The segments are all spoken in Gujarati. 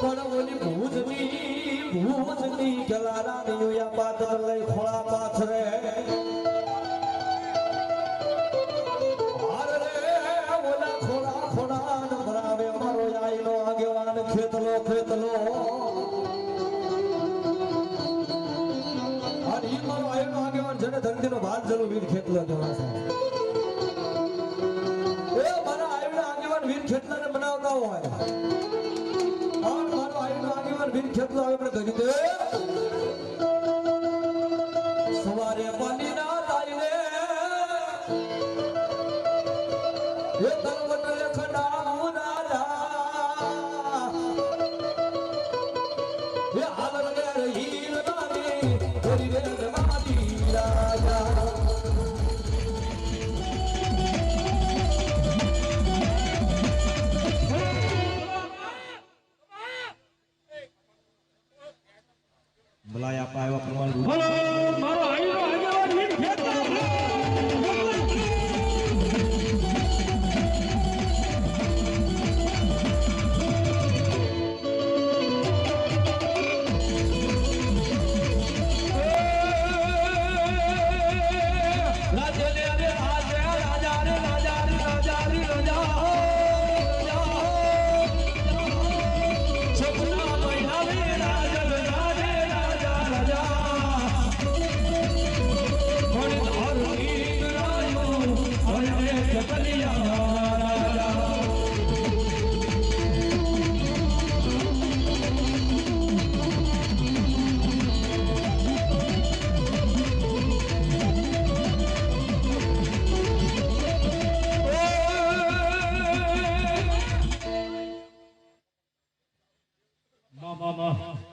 પણ ઓલી ભૂજની ગલારા નિયા પાત્ર લઈ ખોળા પાથરે હાર રે ઓલા ખોળા ખોળા ન ભરાવે મારો આઈનો આગેવાન ખેતલો અને ઈ મારો આઈનો આગેવાન છે ને ધરતીનો ભાત જલો વીર ખેતલો જવા છે એ મારા આઈનો આગેવાન વીર ખેતલાને બનાવતા હોય વીર ખેતલો આવે આપણે કહી દે સવારે પાણી ના થાય રે એ તલવટ લેખના રાજા એ હાલ રે હીર નાની ગોરી રે જમાતી રાજા બલાયા પાયો પ્રમાણ બોલો મારો આઈનો આગેવાન વીર ખેતલો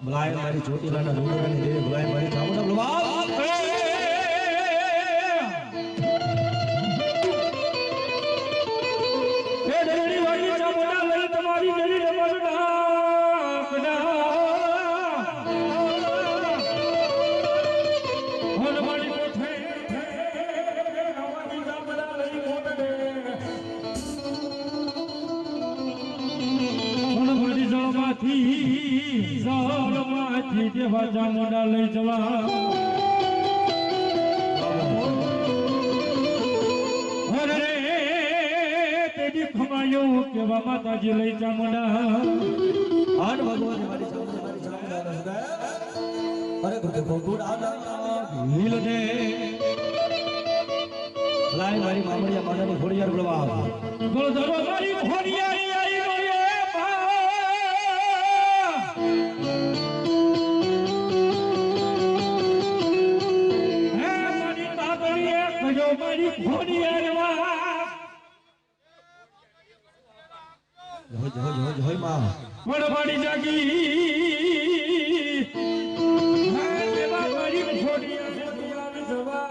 બલાય મારી ચોટીલાના ડુંગરાની દેવી બલાય મારી ચામુંડા બલવાન એ દેવી વાળી ચામુંડા લઈ તમારી દેવી રમણના હોન મારી કોઠે આવાની ચામુંડા લઈ મોટને હોન મારી જળમાંથી દેવા ચામુંડા લઈ જવા અરે તેડી ખમાયો કેવા માતાજી લઈ ચામુંડા આન ભગવાન મારી ચામુંડા અરે ગુરુ ગોગુડ આના નીલ દે બલાય મારી મામડિયા માતાની ઘોડિયાર બળવા બોલો ધરો મારી ઘોડિયારી આઈ રોયે મારી ઘોડિયાર હોય માં વડવાડી જાગી દેવા મારી ઘોડિયાર જવા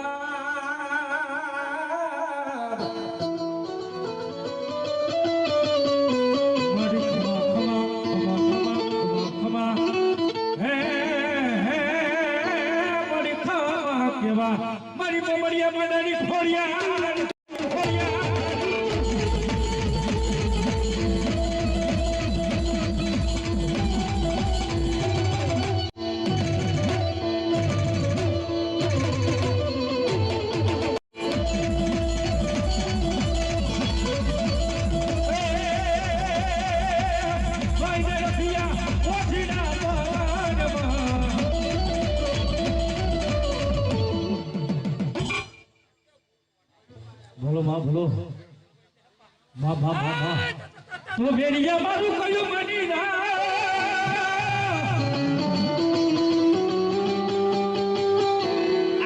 મારી ખમા હે મારી ખમા કેવા મારી મોમડિયા માડાની ઘોડિયાર બોલો માં બોલો માં તો બેરિયા મારું કયું માની ના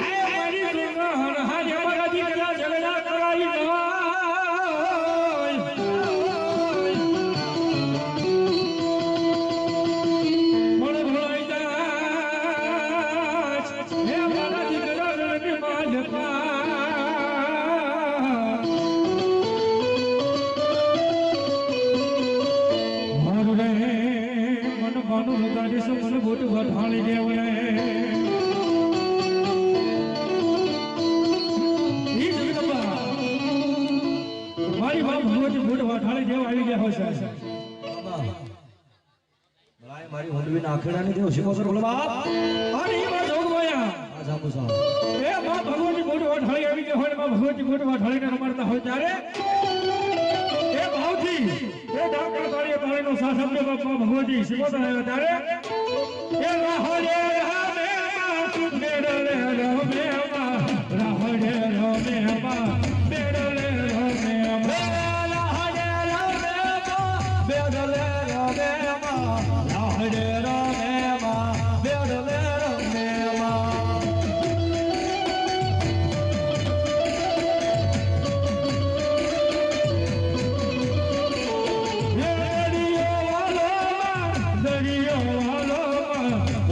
આ મારી ડુંગર હાજે મારા દીકરા ઝઘડા કરાવી દવા બોલો ભોળાઈ જા હે મારા દીકરા રણની માલપા માનું લગાડી સો મને બોટ વઢાળી દેવને ઈ જગદંબા મારી બોટ વઢાળી દેવ આવી ગયા હોય છે મારી હોંડવીના આખેડાની દેવ શિકોતર બોલો બાપ અને એમાં જવું ગયા આ જાંબુ સાહેબ એ માં ભગવતી મોઢું વઠાળી આવી ગઈ હોય ને માં ભગવતી મોઢું વઠાળીને રમાડતા હોય ત્યારે એ ભાવથી એ ડાકરા તાળીએ તાળીનો સાથ આપે બાપા ભગવતી શિકોતર આવ્યા ત્યારે એ રાહડે રામે માં તું બેડલે રમે માં રાહડે રમે માં બેડલે રમે માં રાહડે રમે માં બેડલે રમે માં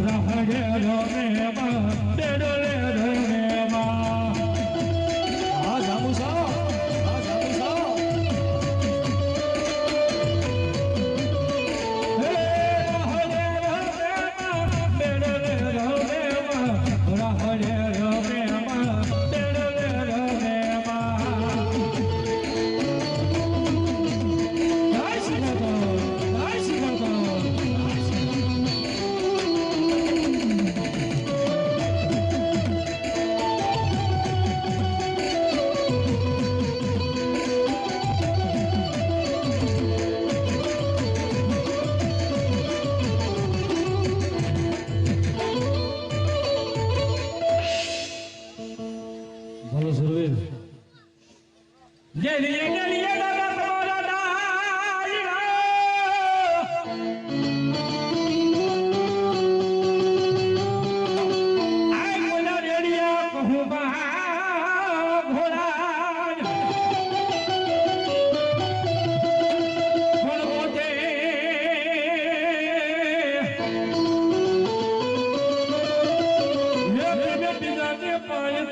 રાહડે રમે માં બેડલે રમે માં આ જાંબુ સાહેબ આ જાંબુ સાહેબ બોલો સુરવીર જય જય જય જય દાદા તમારા ડાયરા આય કોના રેડિયા કહું બા ઘોડા કોણ બોતે યે બેટી જાને પાય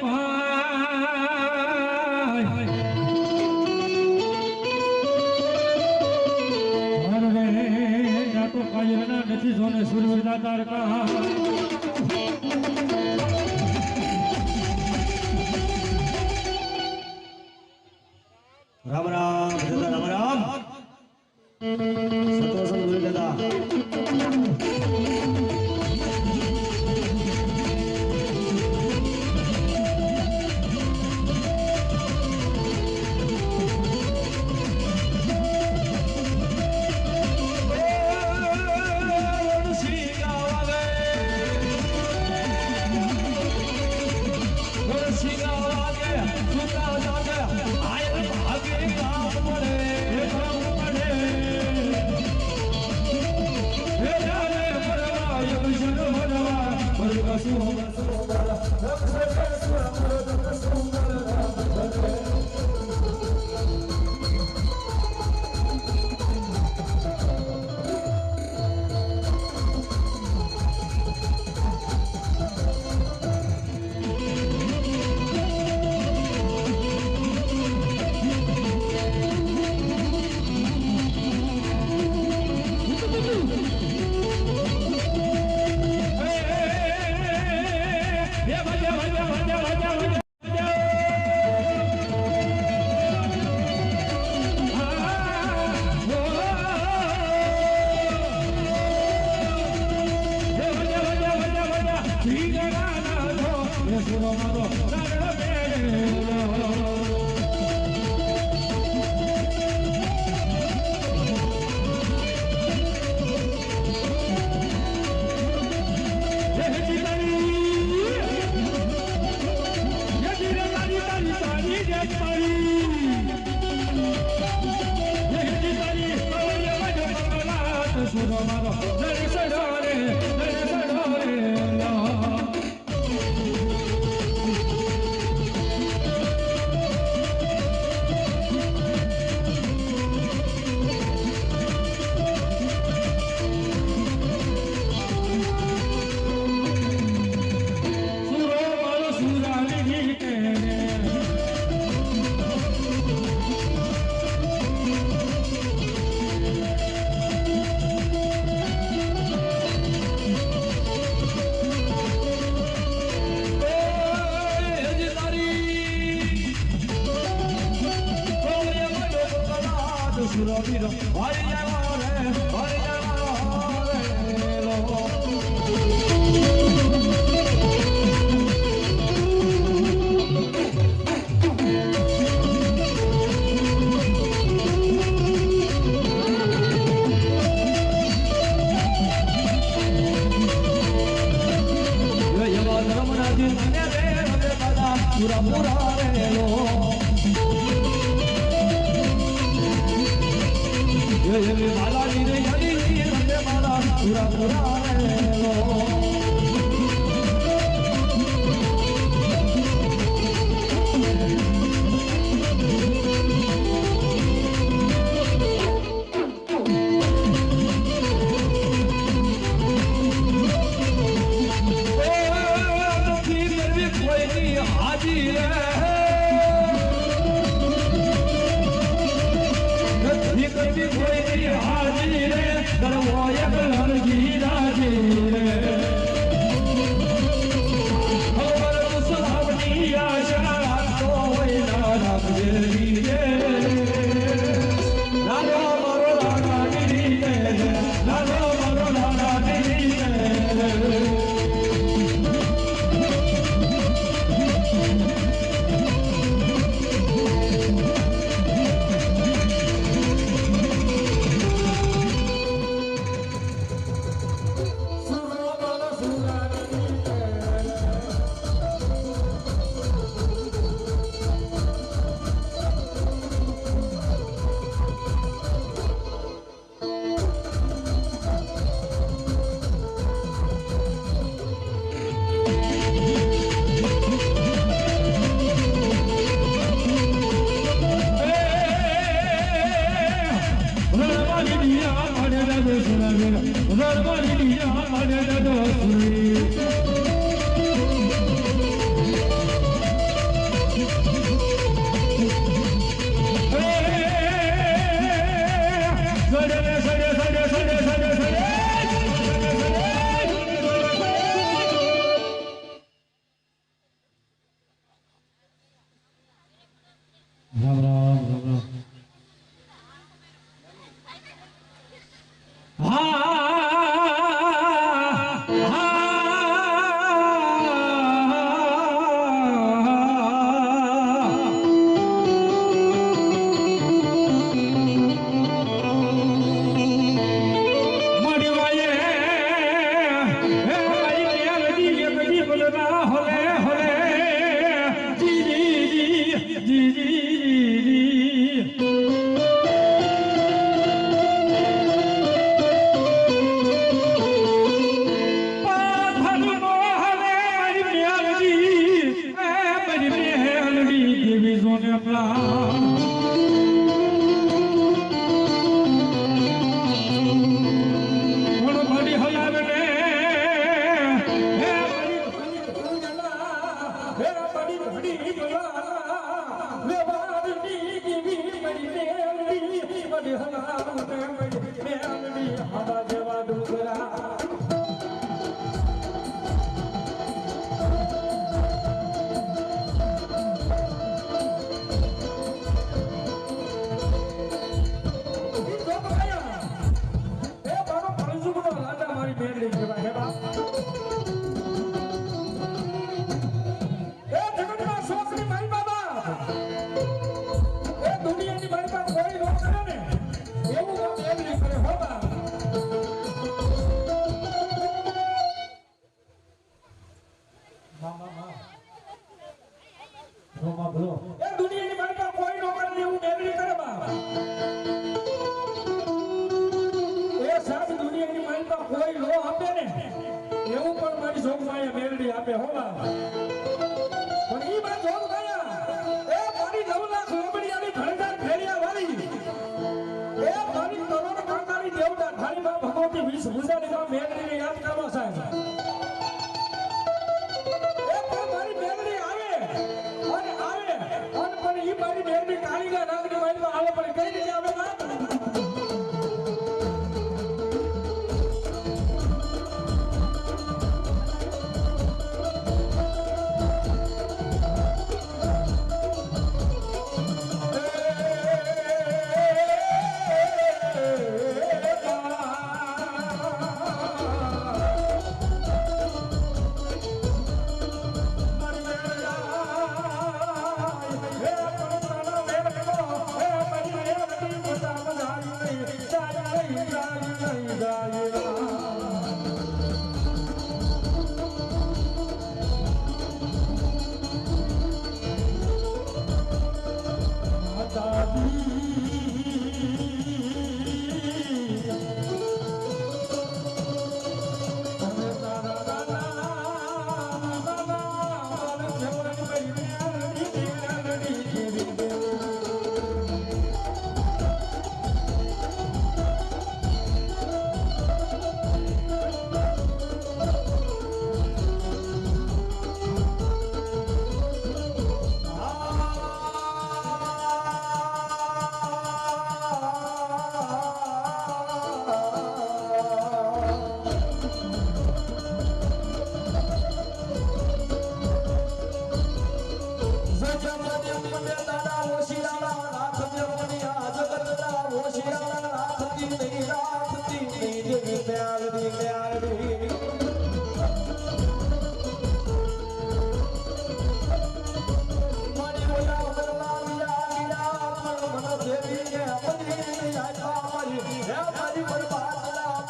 નથી સોને સુરવીરના તારકા રામ રામ દાદા રામ રામ સંતોષ બોલી દાદા પૂરા પૂરા રેલો માલાની રે હરી રમે મારા પૂરા પૂરા રેલો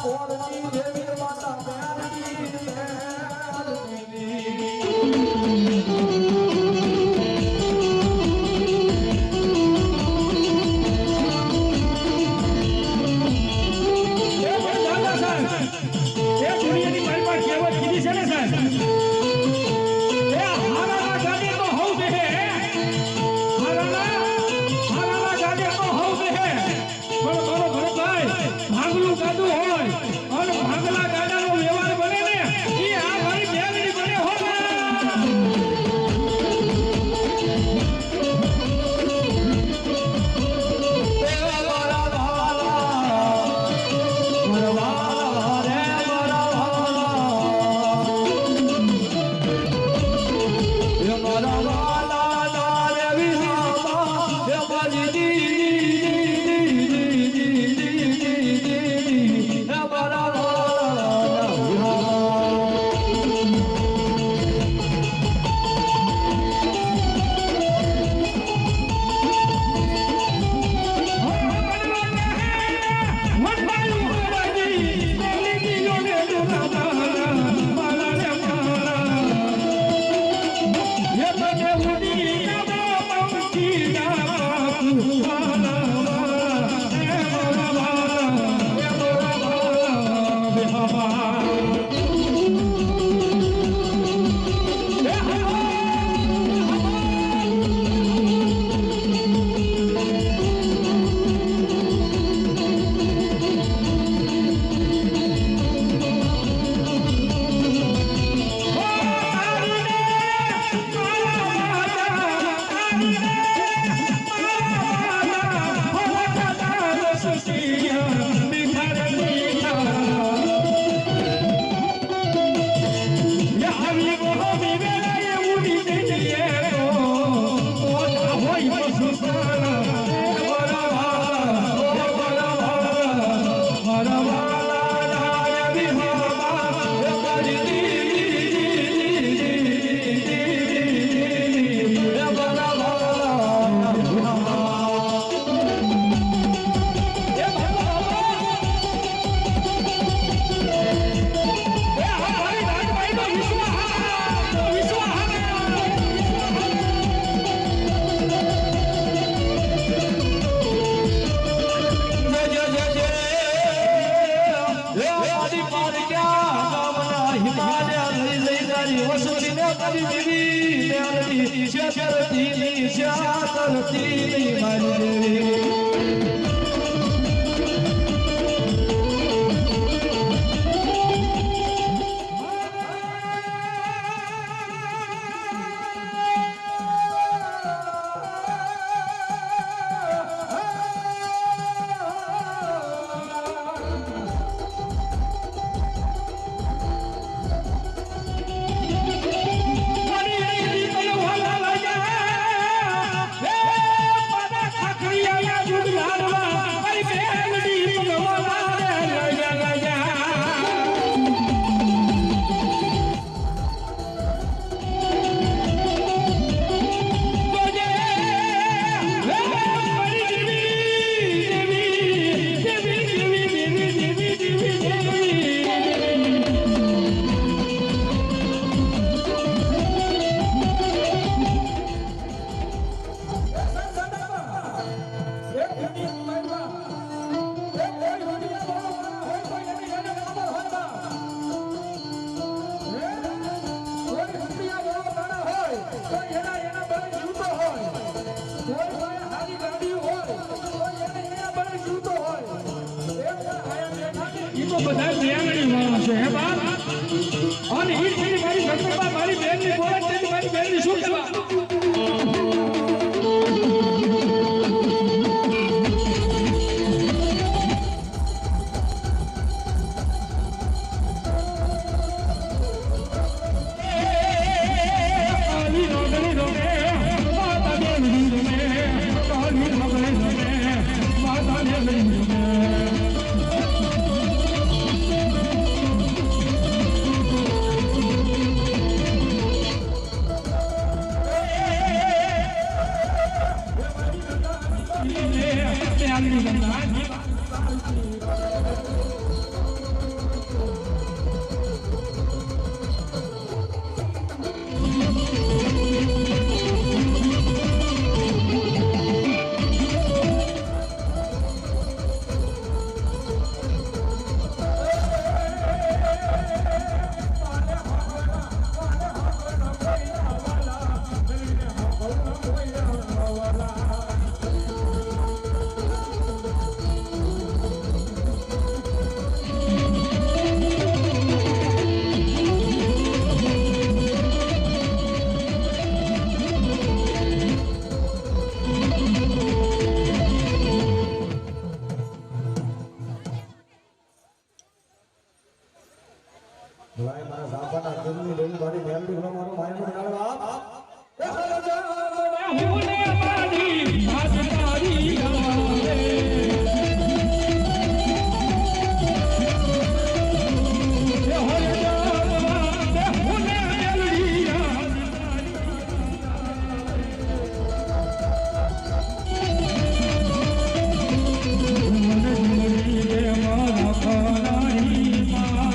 કોરની દેવી માતા મેલડી મેલડી બધા મેળવી માણસ છે હે બાપ અને ઈ મારી ઘટમાં મારી બેનની બોલે તેની મારી બેનની શું કરવા ભાઈ મારા સાપાના દિલની દિલ મારી મેલડી નો મારો માયનો જાણો આપ હુને મારી માત તારી ગાવે એ હોય જાવા હુને મેલડી યાદ તારી રે મારા ખાનારી માં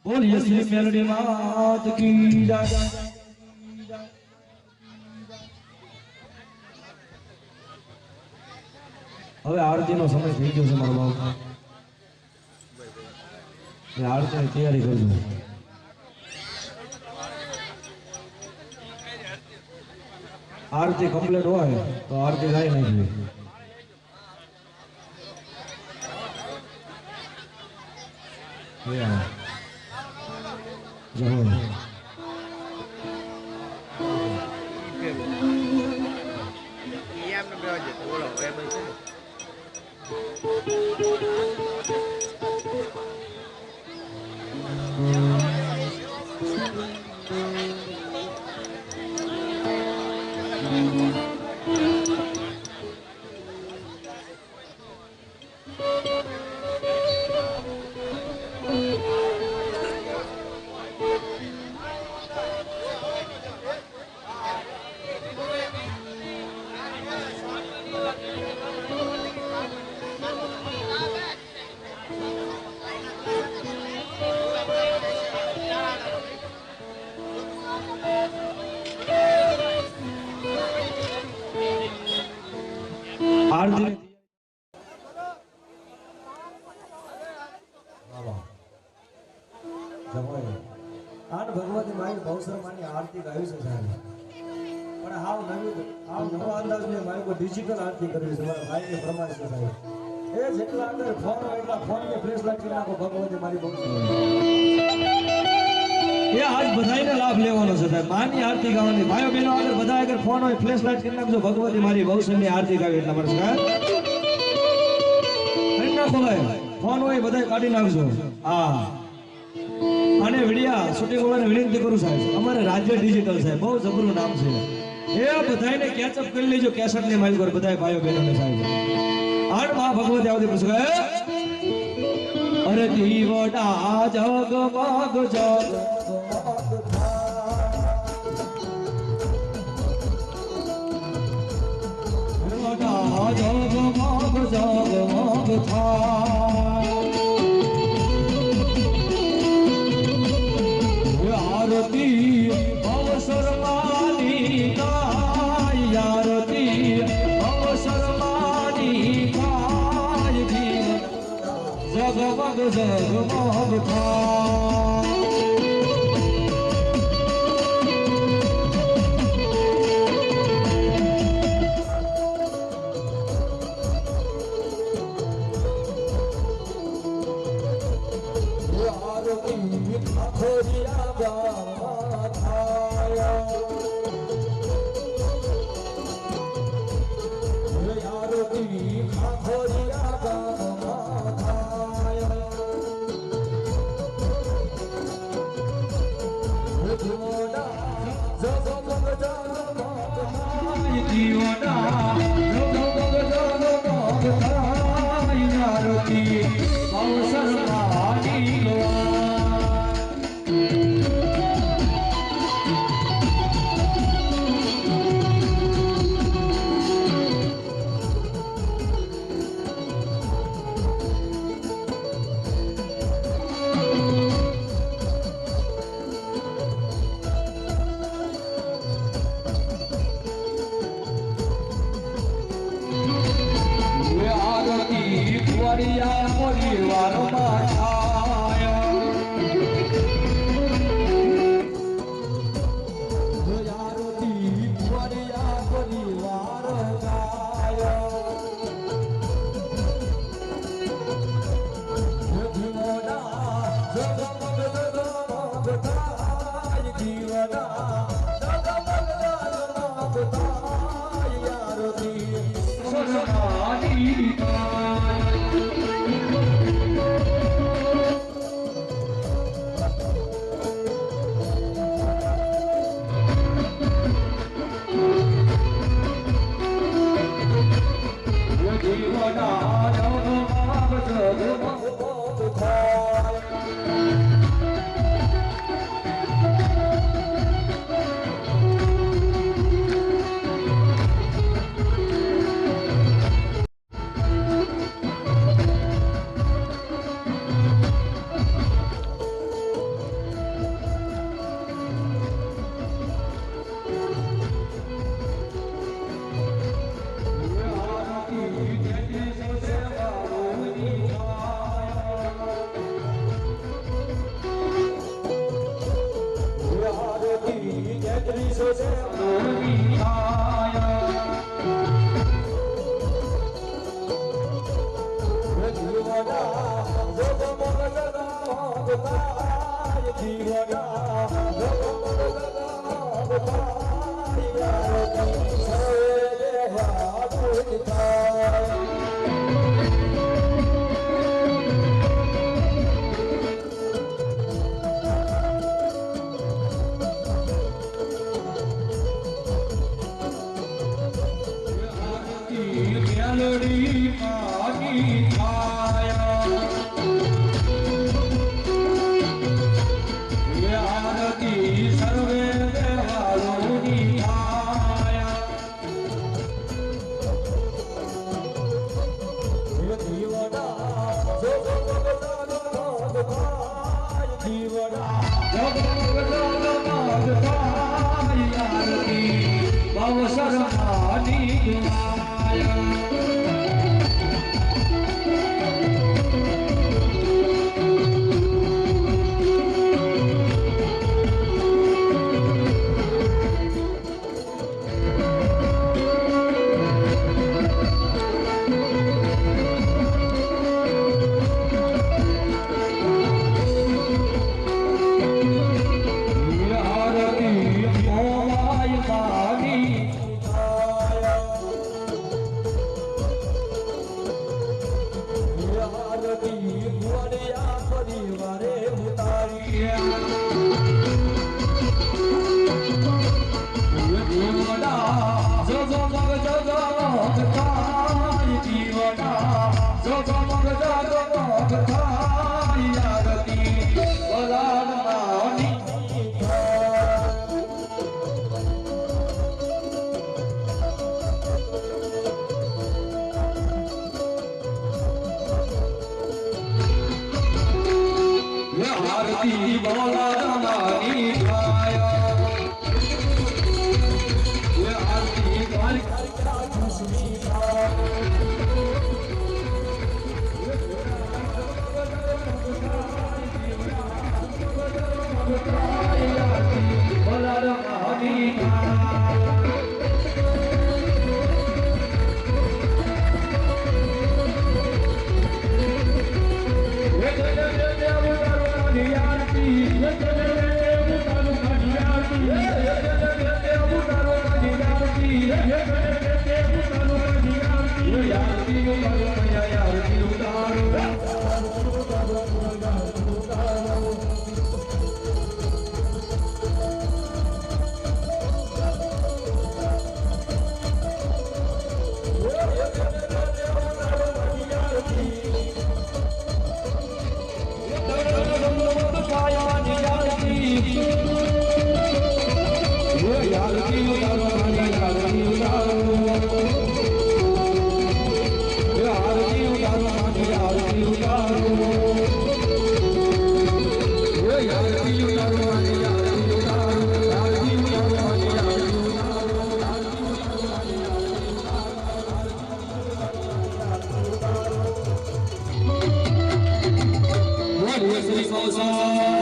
બોલીએ શ્રી મેલડી માત કી જય હવે આરતીનો સમય થઈ ગયો છે મારો બાપ આરતીની તૈયારી કરજો આરતી કમ્પ્લીટ હોય તો આરતી ગાઈ નાખવી આરતી આન ભગવતી મારી ભવસરમાની આરતી ગાવી છે સાહેબ પણ હાવ નવો અંદાજ મેં મારી કોઈ ડિજિટલ આરતી કરવી છે મારા ભાઈની પ્રમાણ છે સાહેબ એ જેટલા અંદર ફોન હોય એટલા ફોનને ફ્લેશ લાઈટ નાખો ભગવતી મારી ભવસર એ આજ બધાયને લાભ લેવાનો છે સાહેબ માની આરતી ગાવાની ભાઈઓ બહેનો આગળ બધા આગળ ફોન હોય ફ્લેશ લાઈટ કરી નાખજો ભગવતી મારી બહુસરની આરતી ગાવી એટલા માટે સાહેબ કરી નાખો ભાઈ ફોન હોય બધા કાઢી નાખજો હા અને વિડિયા શૂટિંગ વાળાને વિનંતી કરું સાહેબ અમારે રાજ્ય ડિજિટલ સાહેબ બહુ જબરું નામ છે એ બધાયને કેચઅપ કરી લેજો કેસેટ ને મારી પર બધાય ભાઈઓ બહેનોને સાહેબ આઠ મા ભગવતી આવતી પછી અરે દીવડા જગમગ જગ જગમગ જગમગ આરતી અવસરમાની ગાય આરતી અવસરમાની ગાય જગમગ જગમગ Sri Kausa